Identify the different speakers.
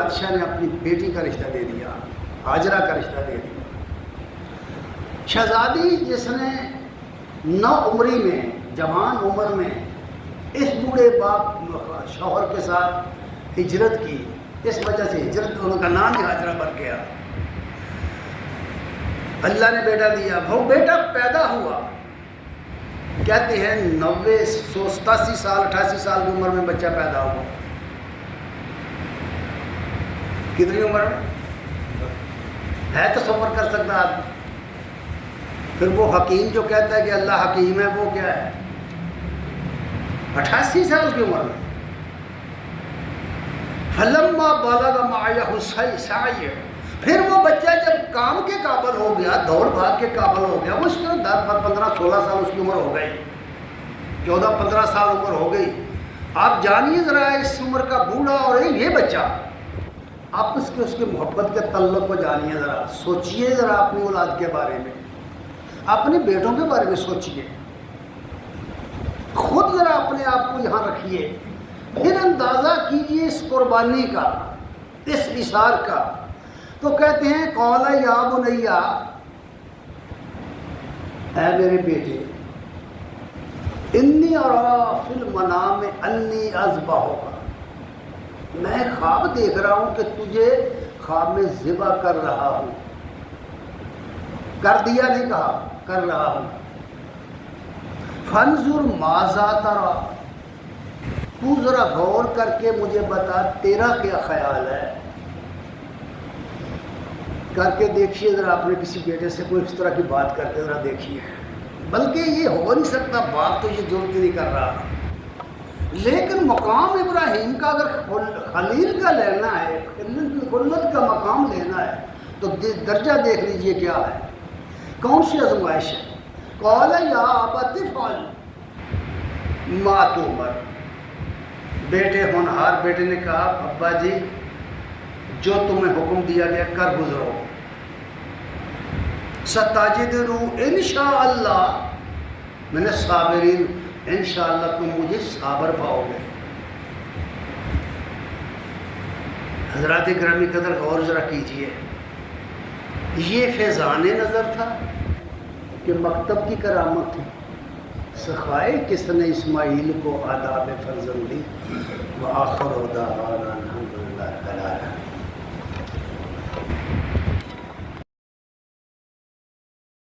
Speaker 1: بادشاہ نے اپنی بیٹی کا رشتہ دے دیا، ہاجرہ کا رشتہ دے دیا۔ شہزادی جس نے نو عمری میں، جوان عمر میں اس بوڑھے باپ شوہر کے ساتھ ہجرت کی، اس وجہ سے ہجرت ان کا نام ہی ہاجرہ بن گیا۔ اللہ نے بیٹا دیا، وہ بیٹا پیدا ہوا، کہتے ہیں 87 سال 88 سال کی عمر میں بچہ پیدا ہوا۔ کتنی عمر ہے تصور کر سکتا آدمی؟ پھر وہ حکیم جو کہتا ہے کہ اللہ حکیم ہے، وہ کیا ہے؟ 88 سال کی عمر میں۔ فلما بلغ معه السعي، پھر وہ بچہ جب کام کے قابل ہو گیا، دوڑ بھاگ کے قابل ہو گیا، اس میں 15-16 سال اس کی عمر ہو گئی، 14-15 سال عمر ہو گئی۔ آپ جانیے ذرا اس عمر کا بوڑھا اور یہ بچہ، آپس کے اس کے محبت کے تعلق کو جانیے، ذرا سوچیے ذرا اپنی اولاد کے بارے میں، اپنے بیٹوں کے بارے میں سوچیے، خود ذرا اپنے آپ کو یہاں رکھیے، پھر اندازہ کیجئے اس قربانی کا، اس اثار کا۔ تو کہتے ہیں قال یا بنیا، اے میرے بیٹے، انی ارا فی المنام انی اذبحک، میں خواب دیکھ رہا ہوں کہ تجھے خواب میں ذبح کر رہا ہوں، کر دیا نہیں کہا، کر رہا ہوں۔ فانظر ماذا تری، تو ذرا غور کر کے مجھے بتا تیرا کیا خیال ہے، کر کے دیکھیے ذرا، اپنے کسی بیٹے سے کوئی اس طرح کی بات کر کے ذرا دیکھیے۔ بلکہ یہ ہو نہیں سکتا، بات تو یہ ضرورت نہیں کر رہا، لیکن مقام ابراہیم کا اگر خلیل کا لینا ہے، خلت کا مقام لینا ہے، تو درجہ دیکھ لیجئے کیا ہے، کون سی آزمائش ہے۔ قال یا ابت افعل ما تؤمر، بیٹے ہونہار بیٹے نے کہا ابا جی جو تمہیں حکم دیا گیا کر گزرو، ستجدنی انشاءاللہ من الصابرین، انشاءاللہ تم مجھے صابر پاؤ گے۔ حضرات گرامی قدر غور ذرا کیجئے، یہ فیضان نظر تھا کہ مکتب کی کرامت تھی، سکھائے کس نے اسماعیل کو آداب فرزندی۔ وآخر دعوانا الحمدللہ رب العالمین۔